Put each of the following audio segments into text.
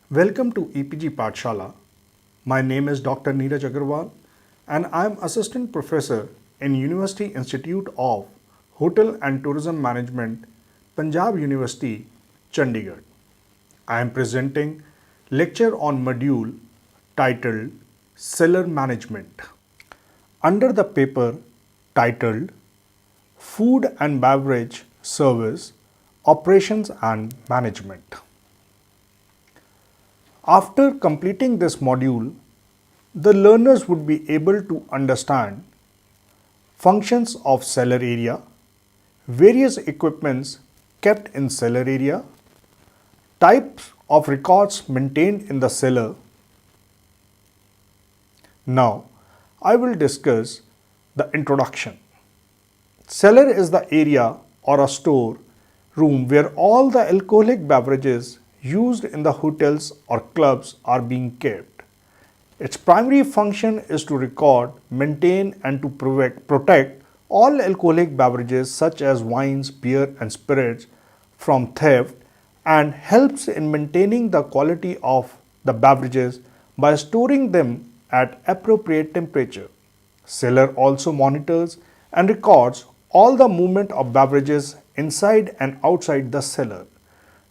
Welcome to EPG Pathshala. My name is Dr. Neeraj Agarwal and I am Assistant Professor in University Institute of Hotel and Tourism Management, Punjab University, Chandigarh. I am presenting lecture on module titled Cellar Management. Under the paper titled Food and Beverage Service Operations and Management. After completing this module, the learners would be able to understand functions of cellar area, various equipments kept in cellar area, types of records maintained in the cellar. Now, I will discuss the introduction. Cellar is the area or a store room where all the alcoholic beverages used in the hotels or clubs are being kept. Its primary function is to record, maintain and to protect all alcoholic beverages such as wines, beer and spirits from theft and helps in maintaining the quality of the beverages by storing them at appropriate temperature. Cellar also monitors and records all the movement of beverages inside and outside the cellar.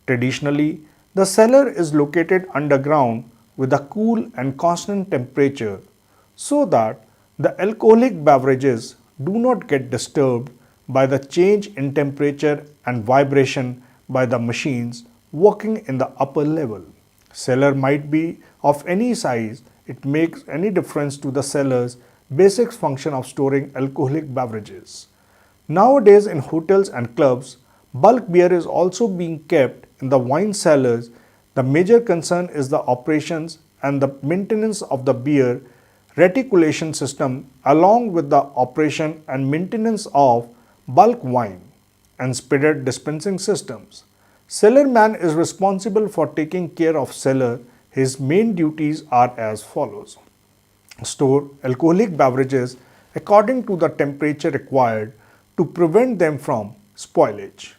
Traditionally, the cellar is located underground with a cool and constant temperature so that the alcoholic beverages do not get disturbed by the change in temperature and vibration by the machines working in the upper level. Cellar might be of any size, it makes any difference to the cellar's basic function of storing alcoholic beverages. Nowadays in hotels and clubs, bulk beer is also being kept in the wine cellars. The major concern is the operations and the maintenance of the beer reticulation system along with the operation and maintenance of bulk wine and spirit dispensing systems. Cellar man is responsible for taking care of cellar. His main duties are as follows. Store alcoholic beverages according to the temperature required to prevent them from spoilage.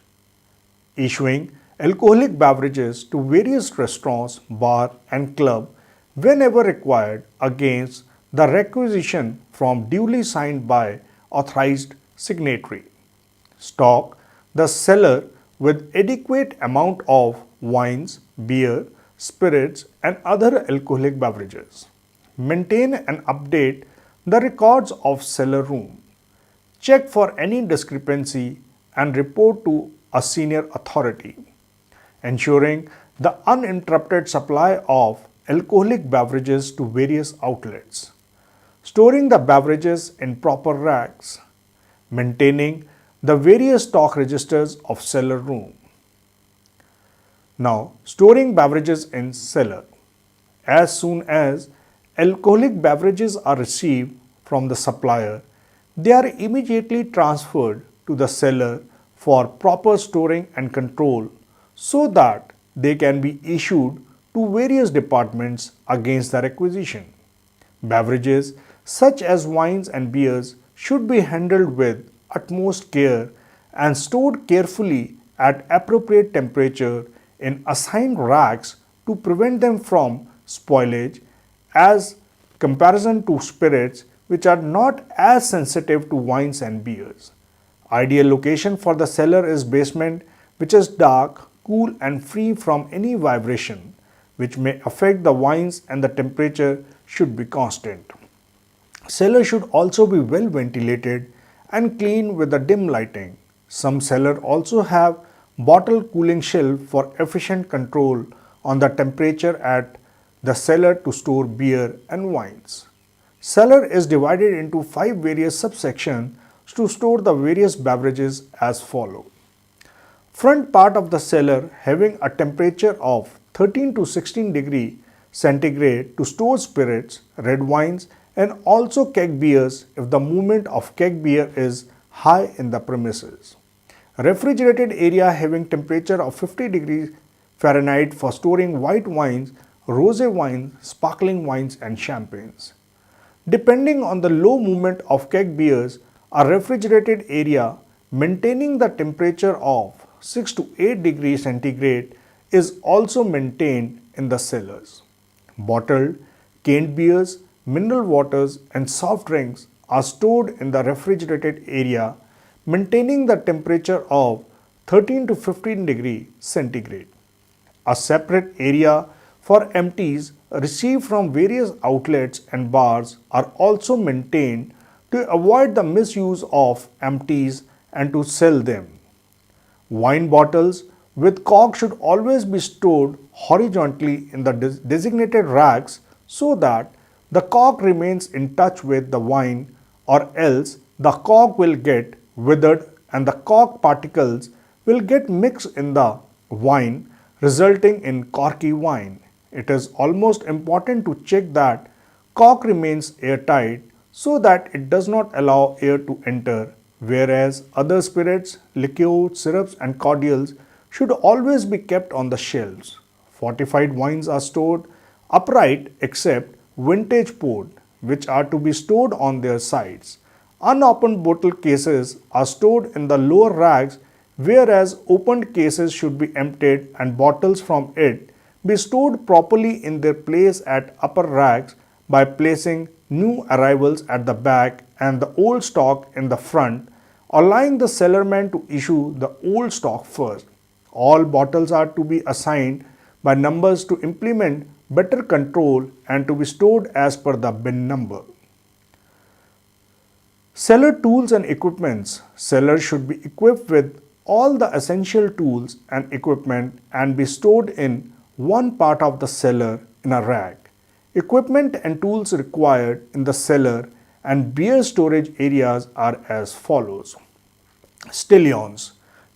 Issuing alcoholic beverages to various restaurants, bar and club whenever required against the requisition from duly signed by authorized signatory. Stock the cellar with adequate amount of wines, beer, spirits and other alcoholic beverages. Maintain and update the records of cellar room. Check for any discrepancy and report to a senior authority. Ensuring the uninterrupted supply of alcoholic beverages to various outlets. Storing the beverages in proper racks. Maintaining the various stock registers of cellar room. Now, storing beverages in cellar. As soon as alcoholic beverages are received from the supplier, they are immediately transferred to the cellar for proper storing and control so that they can be issued to various departments against the requisition. Beverages such as wines and beers should be handled with utmost care and stored carefully at appropriate temperature in assigned racks to prevent them from spoilage as comparison to spirits which are not as sensitive to wines and beers. Ideal location for the cellar is basement which is dark, cool and free from any vibration which may affect the wines and the temperature should be constant. Cellar should also be well ventilated and clean with the dim lighting. Some cellar also have bottle cooling shelf for efficient control on the temperature at the cellar to store beer and wines. Cellar is divided into 5 various subsections to store the various beverages as follows. Front part of the cellar having a temperature of 13 to 16 degree centigrade to store spirits, red wines and also keg beers if the movement of keg beer is high in the premises. Refrigerated area having temperature of 50 degrees Fahrenheit for storing white wines, rosé wines, sparkling wines and champagnes. Depending on the low movement of keg beers, a refrigerated area maintaining the temperature of 6 to 8 degrees centigrade is also maintained in the cellars. Bottled, canned beers, mineral waters, and soft drinks are stored in the refrigerated area, maintaining the temperature of 13 to 15 degree centigrade. A separate area for empties received from various outlets and bars are also maintained to avoid the misuse of empties and to sell them. Wine bottles with cork should always be stored horizontally in the designated racks so that the cork remains in touch with the wine, or else the cork will get withered and the cork particles will get mixed in the wine, resulting in corky wine. It is almost important to check that cork remains airtight so that it does not allow air to enter, whereas other spirits, liqueurs, syrups and cordials should always be kept on the shelves. Fortified wines are stored upright except vintage port, which are to be stored on their sides. Unopened bottle cases are stored in the lower racks, whereas opened cases should be emptied and bottles from it be stored properly in their place at upper racks by placing new arrivals at the back and the old stock in the front, allowing the cellarman to issue the old stock first. All bottles are to be assigned by numbers to implement better control and to be stored as per the bin number. Cellar tools and equipments. Cellars should be equipped with all the essential tools and equipment and be stored in one part of the cellar in a rack. Equipment and tools required in the cellar and beer storage areas are as follows. Stellions.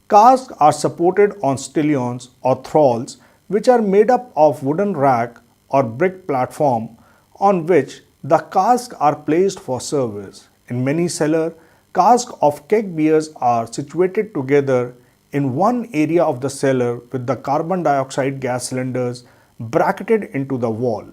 Casks are supported on stellions or thralls, which are made up of wooden rack or brick platform on which the casks are placed for service. In many cellars, casks of keg beers are situated together in one area of the cellar with the carbon dioxide gas cylinders bracketed into the wall.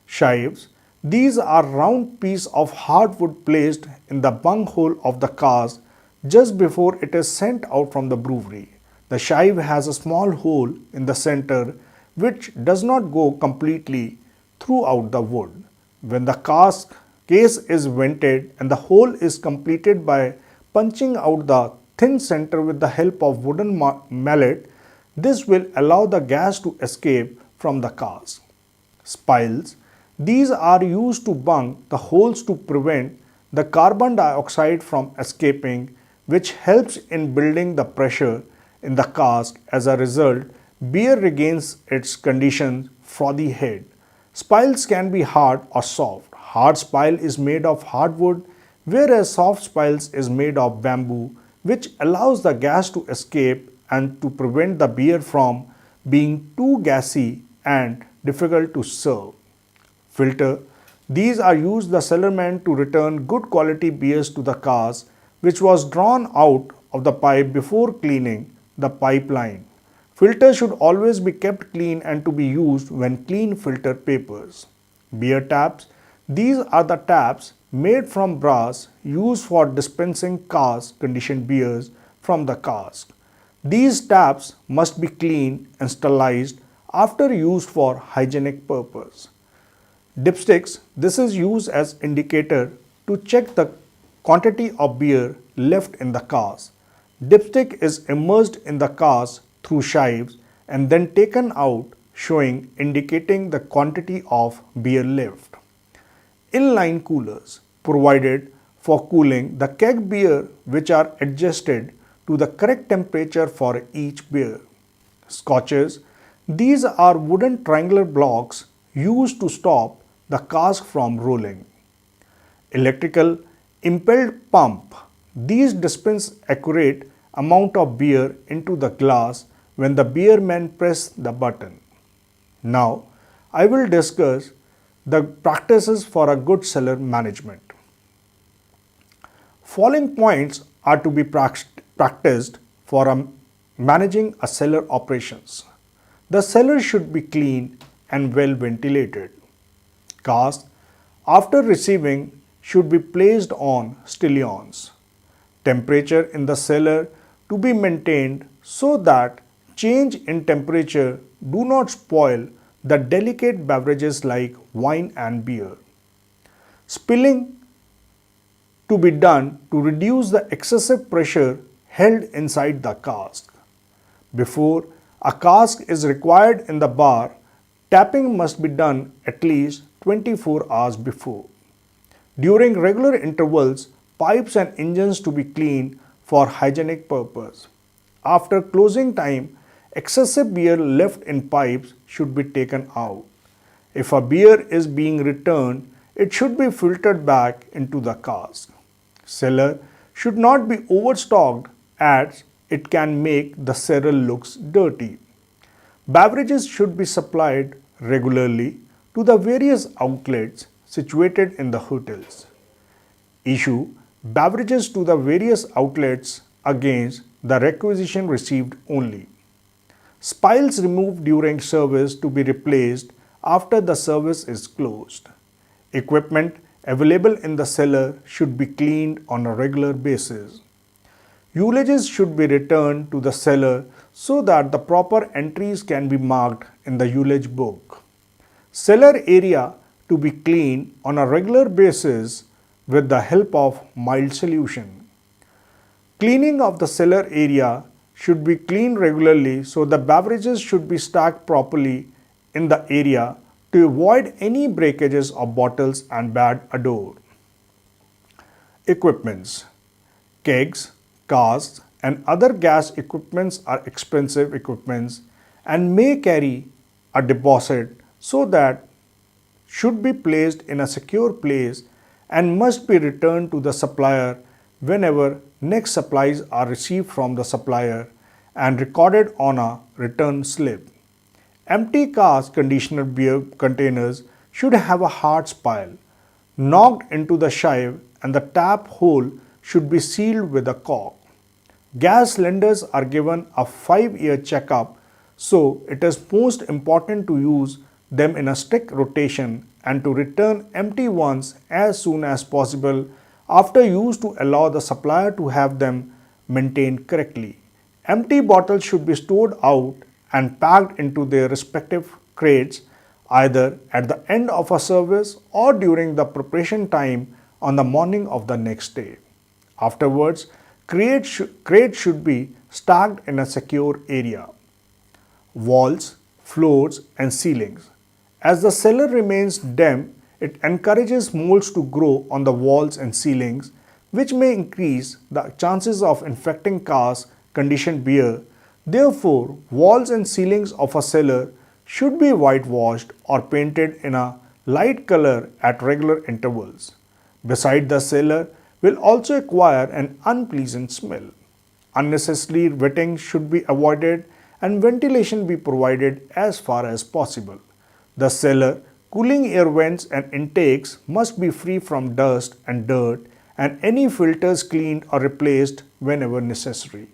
Shives. These are round piece of hardwood placed in the bunghole of the cask just before it is sent out from the brewery. The shive has a small hole in the center which does not go completely throughout the wood. When the cask case is vented and the hole is completed by punching out the thin center with the help of wooden mallet, this will allow the gas to escape from the cask. Spiles. These are used to bung the holes to prevent the carbon dioxide from escaping, which helps in building the pressure in the cask. As a result, beer regains its condition frothy head. Spiles can be hard or soft. Hard spile is made of hardwood, whereas soft spiles is made of bamboo, which allows the gas to escape and to prevent the beer from being too gassy and difficult to serve. Filter. These are used the cellarman to return good quality beers to the cask, which was drawn out of the pipe before cleaning the pipeline. Filters should always be kept clean and to be used when clean filter papers. Beer taps. These are the taps made from brass used for dispensing cask conditioned beers from the cask. These taps must be cleaned and sterilized after use for hygienic purpose. Dipsticks. This is used as indicator to check the quantity of beer left in the cask. Dipstick is immersed in the cask through shives and then taken out, showing indicating the quantity of beer left. Inline coolers provided for cooling the keg beer, which are adjusted to the correct temperature for each beer. Scotches. These are wooden triangular blocks used to stop the cask from rolling. Electrical impelled pump. These dispense accurate amount of beer into the glass when the beerman press the button. Now, I will discuss the practices for a good cellar management. Following points are to be practiced for managing a cellar operations. The cellar should be clean and well ventilated. Cask, after receiving, should be placed on stellions. Temperature in the cellar to be maintained so that change in temperature do not spoil the delicate beverages like wine and beer. Spilling to be done to reduce the excessive pressure held inside the cask. Before a cask is required in the bar, tapping must be done at least 24 hours before. During regular intervals, pipes and engines to be cleaned for hygienic purpose. After closing time, excessive beer left in pipes should be taken out. If a beer is being returned, it should be filtered back into the cask. Cellar should not be overstocked as it can make the cellar looks dirty. Beverages should be supplied regularly to the various outlets situated in the hotels. Issue beverages to the various outlets against the requisition received only. Spiles removed during service to be replaced after the service is closed. Equipment available in the cellar should be cleaned on a regular basis. Ullages should be returned to the cellar so that the proper entries can be marked in the ullage book. Cellar area to be cleaned on a regular basis with the help of mild solution. Cleaning of the cellar area should be cleaned regularly so the beverages should be stacked properly in the area to avoid any breakages of bottles and bad odor. Equipments. Kegs, casks and other gas equipments are expensive equipments and may carry a deposit so that should be placed in a secure place and must be returned to the supplier whenever next supplies are received from the supplier and recorded on a return slip. Empty cask conditioner beer containers should have a hard spile knocked into the sheave and the tap hole should be sealed with a cork. Gas cylinders are given a 5-year checkup, so it is most important to use them in a strict rotation and to return empty ones as soon as possible after use to allow the supplier to have them maintained correctly. Empty bottles should be stored out and packed into their respective crates either at the end of a service or during the preparation time on the morning of the next day. Afterwards, crates should be stacked in a secure area. Walls, floors and ceilings. As the cellar remains damp, it encourages molds to grow on the walls and ceilings, which may increase the chances of infecting cask conditioned beer. Therefore, walls and ceilings of a cellar should be whitewashed or painted in a light color at regular intervals. Beside the cellar will also acquire an unpleasant smell. Unnecessary wetting should be avoided and ventilation be provided as far as possible. The cellar cooling air vents and intakes must be free from dust and dirt and any filters cleaned or replaced whenever necessary.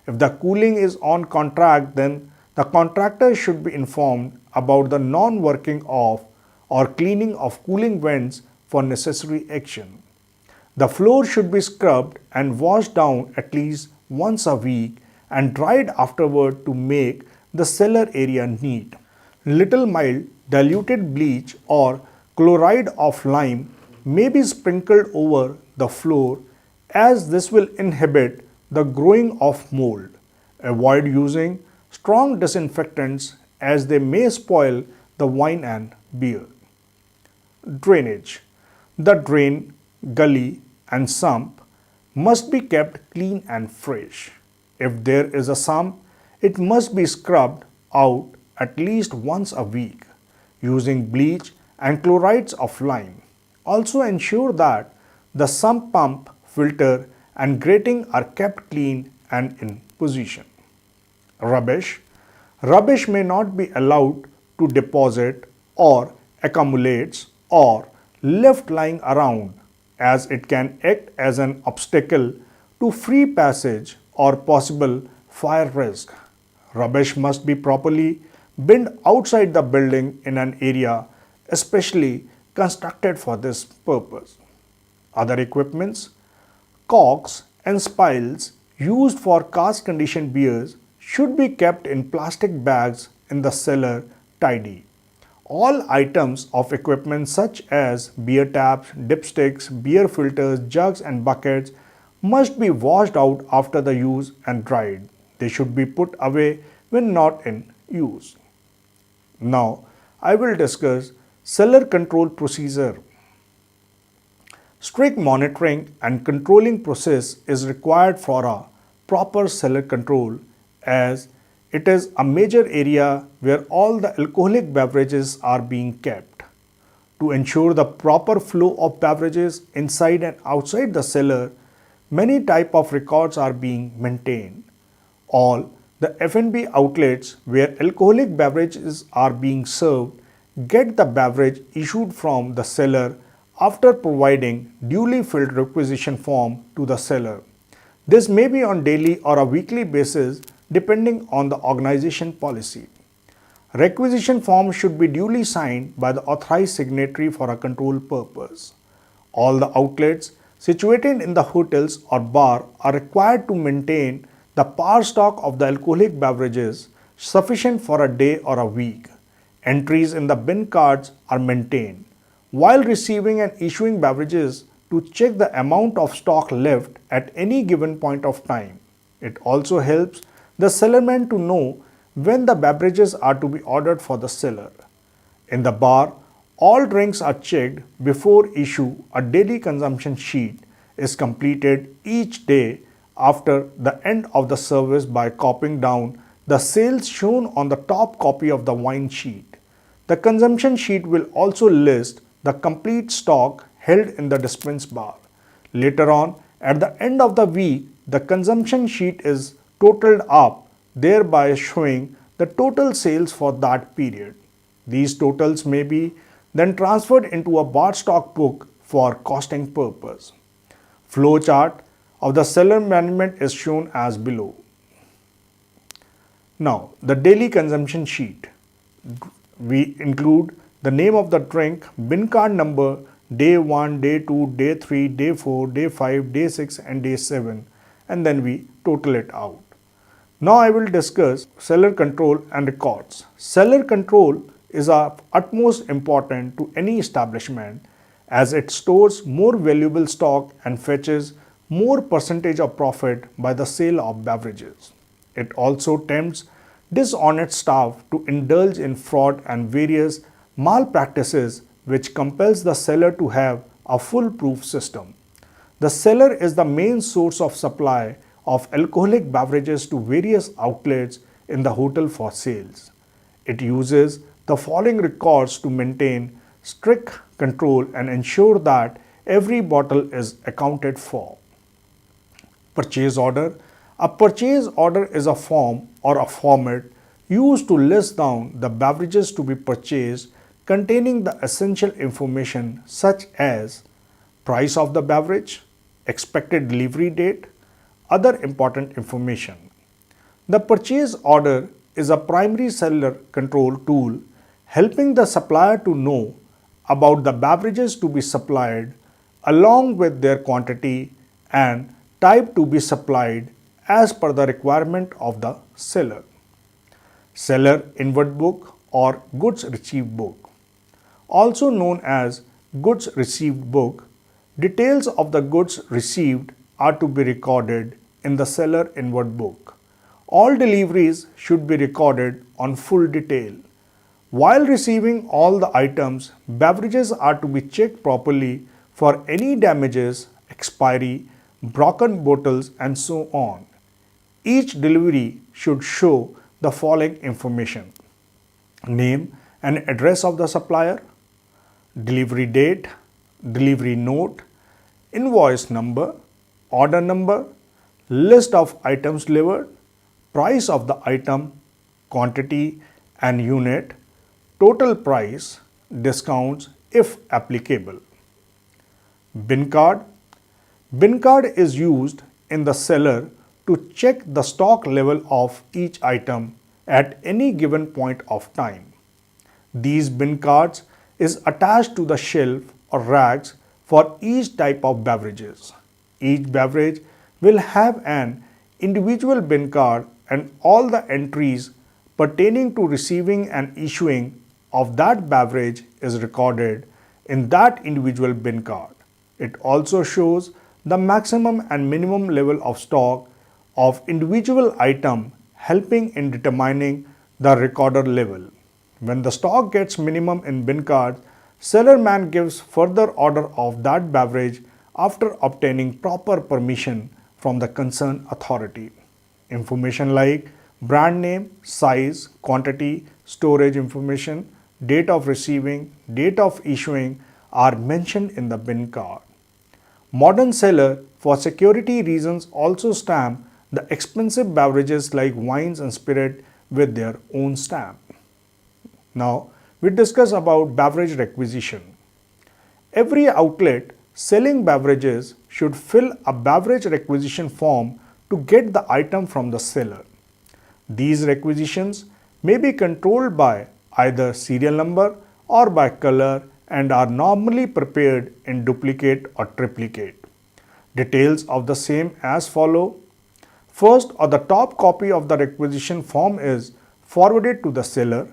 If the cooling is on contract, then the contractor should be informed about the non-working of or cleaning of cooling vents for necessary action. The floor should be scrubbed and washed down at least once a week and dried afterward to make the cellar area neat. Little mild diluted bleach or chloride of lime may be sprinkled over the floor as this will inhibit the growing of mold. Avoid using strong disinfectants as they may spoil the wine and beer. Drainage. The drain, gully and sump must be kept clean and fresh. If there is a sump, it must be scrubbed out at least once a week using bleach and chlorides of lime. Also ensure that the sump pump, filter and grating are kept clean and in position. Rubbish. Rubbish may not be allowed to deposit or accumulates or left lying around as it can act as an obstacle to free passage or possible fire risk. Rubbish must be properly binned outside the building in an area especially constructed for this purpose. Other equipments, corks and spiles used for cask conditioned beers should be kept in plastic bags in the cellar tidy. All items of equipment such as beer taps, dipsticks, beer filters, jugs and buckets must be washed out after the use and dried. They should be put away when not in use. Now, I will discuss cellar control procedure. Strict monitoring and controlling process is required for a proper cellar control, as it is a major area where all the alcoholic beverages are being kept. To ensure the proper flow of beverages inside and outside the cellar, many type of records are being maintained. All the F&B outlets where alcoholic beverages are being served get the beverage issued from the cellar after providing duly filled requisition form to the seller. This may be on daily or a weekly basis depending on the organization policy. Requisition form should be duly signed by the authorized signatory for a control purpose. All the outlets situated in the hotels or bar are required to maintain the par stock of the alcoholic beverages sufficient for a day or a week. Entries in the bin cards are maintained. While receiving and issuing beverages, to check the amount of stock left at any given point of time. It also helps the cellarman to know when the beverages are to be ordered for the cellar. In the bar, all drinks are checked before issue. A daily consumption sheet is completed each day after the end of the service by copying down the sales shown on the top copy of the wine sheet. The consumption sheet will also list the complete stock held in the dispense bar. Later on, at the end of the week, the consumption sheet is totaled up, thereby showing the total sales for that period. These totals may be then transferred into a bar stock book for costing purpose. Flow chart of the cellar management is shown as below. Now, the daily consumption sheet. We include the name of the drink, bin card number, day 1, day 2, day 3, day 4, day 5, day 6 and day 7, and then we total it out. Now I will discuss cellar control and records. Cellar control is of utmost importance to any establishment as it stores more valuable stock and fetches more percentage of profit by the sale of beverages. It also tempts dishonest staff to indulge in fraud and various malpractices, which compels the seller to have a foolproof system. The cellar is the main source of supply of alcoholic beverages to various outlets in the hotel for sales. It uses the following records to maintain strict control and ensure that every bottle is accounted for. Purchase order. A purchase order is a form or a format used to list down the beverages to be purchased containing the essential information such as price of the beverage, expected delivery date, other important information. The purchase order is a primary cellar control tool helping the supplier to know about the beverages to be supplied along with their quantity and type to be supplied as per the requirement of the seller. Seller inward book or goods received book. Also known as goods received book, details of the goods received are to be recorded in the seller inward book. All deliveries should be recorded on full detail. While receiving all the items, beverages are to be checked properly for any damages, expiry, broken bottles and so on. Each delivery should show the following information: name and address of the supplier, delivery date, delivery note, invoice number, order number, list of items delivered, price of the item, quantity and unit, total price, discounts if applicable. Bin card. Bin card is used in the cellar to check the stock level of each item at any given point of time. These bin cards is attached to the shelf or racks for each type of beverages. Each beverage will have an individual bin card and all the entries pertaining to receiving and issuing of that beverage is recorded in that individual bin card. It also shows the maximum and minimum level of stock of individual item, helping in determining the recorder level. When the stock gets minimum in bin card, seller man gives further order of that beverage after obtaining proper permission from the concerned authority. Information like brand name, size, quantity, storage information, date of receiving, date of issuing are mentioned in the bin card. Modern seller, for security reasons, also stamp the expensive beverages like wines and spirit with their own stamp. Now, we discuss about beverage requisition. Every outlet selling beverages should fill a beverage requisition form to get the item from the seller. These requisitions may be controlled by either serial number or by color and are normally prepared in duplicate or triplicate. Details of the same as follow. First, or the top copy of the requisition form is forwarded to the seller.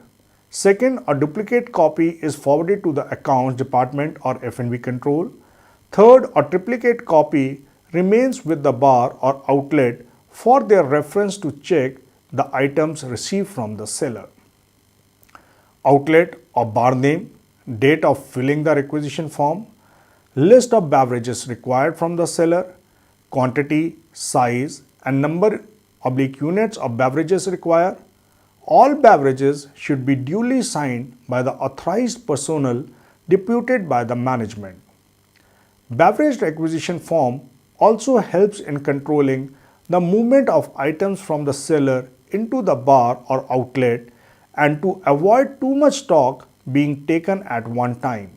Second, a duplicate copy is forwarded to the accounts department or F&B control. Third, a triplicate copy remains with the bar or outlet for their reference to check the items received from the seller. Outlet or bar name, date of filling the requisition form, list of beverages required from the seller, quantity, size and number/units of beverages required. All beverages should be duly signed by the authorized personnel deputed by the management. Beverage requisition form also helps in controlling the movement of items from the seller into the bar or outlet and to avoid too much stock being taken at one time,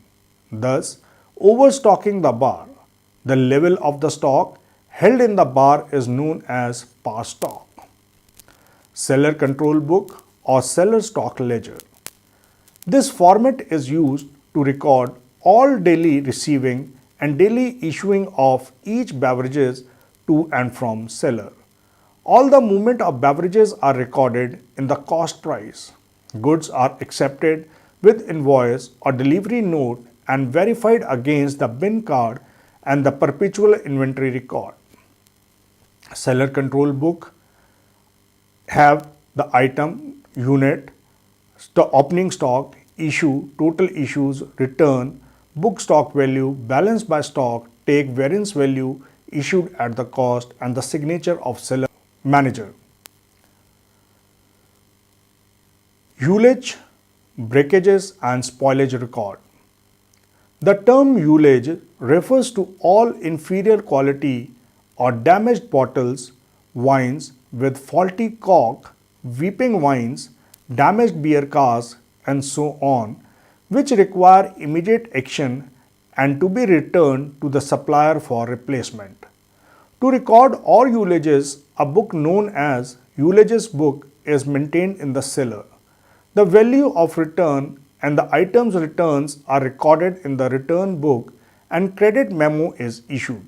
thus overstocking the bar. The level of the stock held in the bar is known as past stock. Seller control book or seller stock ledger. This format is used to record all daily receiving and daily issuing of each beverages to and from seller. All the movement of beverages are recorded in the cost price. Goods are accepted with invoice or delivery note and verified against the bin card and the perpetual inventory record. Seller control book have the item, unit, opening stock, issue, total issues, return, book stock value, balance by stock, take variance value, issued at the cost and the signature of seller manager. Ullage, breakages and spoilage record. The term ullage refers to all inferior quality or damaged bottles, wines with faulty cork, weeping wines, damaged beer casks and so on, which require immediate action and to be returned to the supplier for replacement. To record all ullages, a book known as Ullages book is maintained in the cellar. The value of return and the items returns are recorded in the return book and credit memo is issued.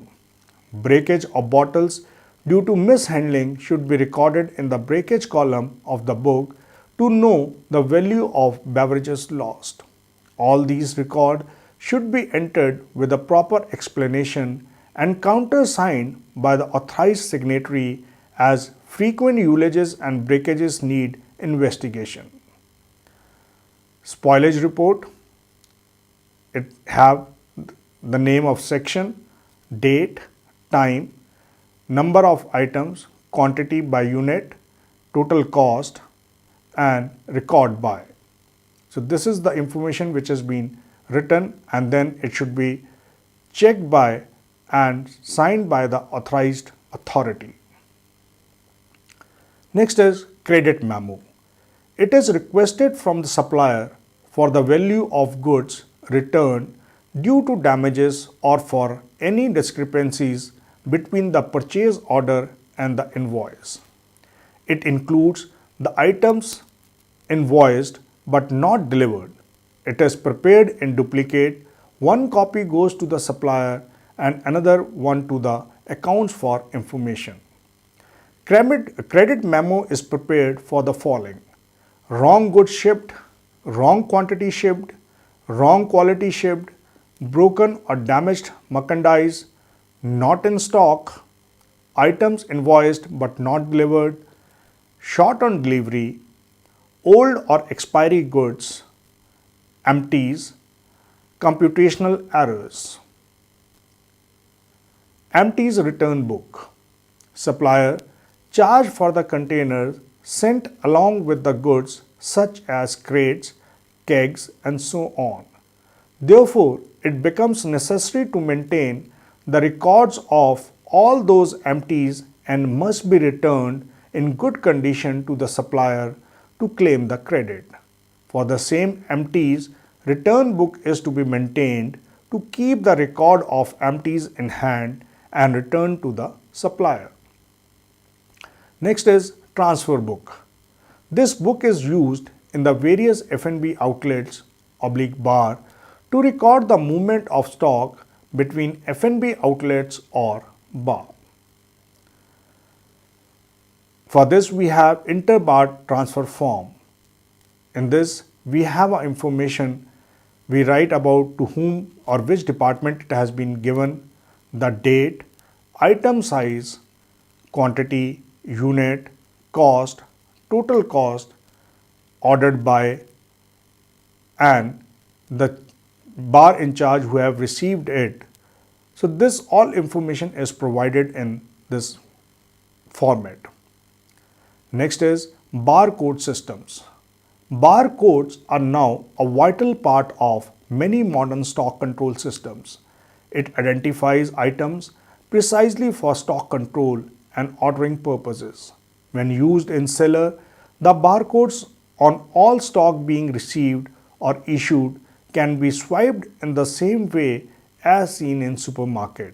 Breakage of bottles due to mishandling should be recorded in the breakage column of the book to know the value of beverages lost. All these records should be entered with a proper explanation and countersigned by the authorized signatory, as frequent ullages and breakages need investigation. Spoilage report. It have the name of section, date, time, number of items, quantity by unit, total cost and record by. So this is the information which has been written and then it should be checked by and signed by the authorized authority. Next is credit memo. It is requested from the supplier for the value of goods returned due to damages or for any discrepancies between the purchase order and the invoice. It includes the items invoiced but not delivered. It is prepared in duplicate. One copy goes to the supplier and another one to the accounts for information. Credit memo is prepared for the following: wrong goods shipped, wrong quantity shipped, wrong quality shipped, broken or damaged merchandise, not in stock, items invoiced but not delivered, short on delivery, old or expiry goods, empties, computational errors. Empties return book. Supplier charge for the containers sent along with the goods such as crates, kegs and so on. Therefore, it becomes necessary to maintain the records of all those empties and must be returned in good condition to the supplier to claim the credit. For the same empties, return book is to be maintained to keep the record of empties in hand and return to the supplier. Next is transfer book. This book is used in the various F&B outlets /bar to record the movement of stock between F&B outlets or bar. For this we have inter-bar transfer form. In this we have information we write about to whom or which department it has been given, the date, item size, quantity, unit, cost, total cost, ordered by, and the bar in charge who have received it. So this all information is provided in this format. Next is barcode systems. Barcodes are now a vital part of many modern stock control systems. It identifies items precisely for stock control and ordering purposes. When used in seller, the barcodes on all stock being received or issued can be swiped in the same way as seen in supermarket,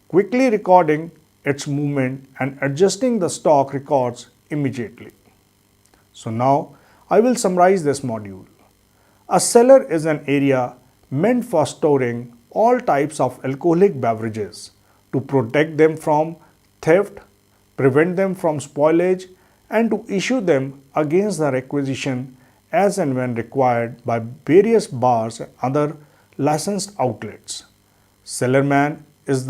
quickly recording its movement and adjusting the stock records immediately. So now I will summarize this module. A cellar is an area meant for storing all types of alcoholic beverages to protect them from theft, prevent them from spoilage, and to issue them against the requisition as and when required by various bars and other licensed outlets. Cellarman is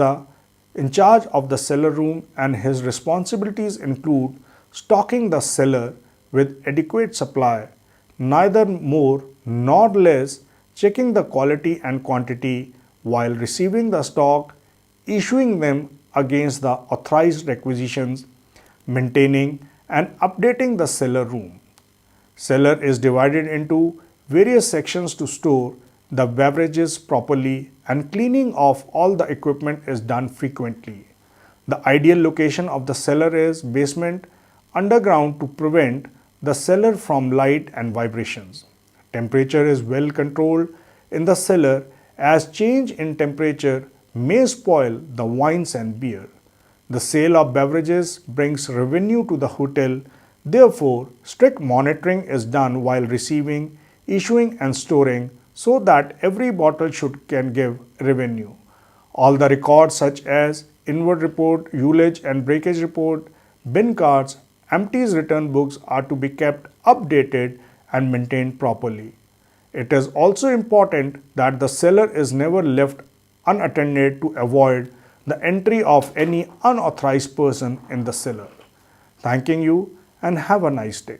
in charge of the cellar room and his responsibilities include stocking the cellar with adequate supply, neither more nor less, checking the quality and quantity while receiving the stock, issuing them against the authorized requisitions, maintaining and updating the cellar room. Cellar is divided into various sections to store the beverages properly, and cleaning of all the equipment is done frequently. The ideal location of the cellar is basement underground to prevent the cellar from light and vibrations. Temperature is well controlled in the cellar as change in temperature may spoil the wines and beer. The sale of beverages brings revenue to the hotel. Therefore, strict monitoring is done while receiving, issuing and storing so that every bottle can give revenue. All the records such as inward report, ullage and breakage report, bin cards, empties return books are to be kept updated and maintained properly. It is also important that the cellar is never left unattended to avoid the entry of any unauthorized person in the cellar. Thanking you and have a nice day.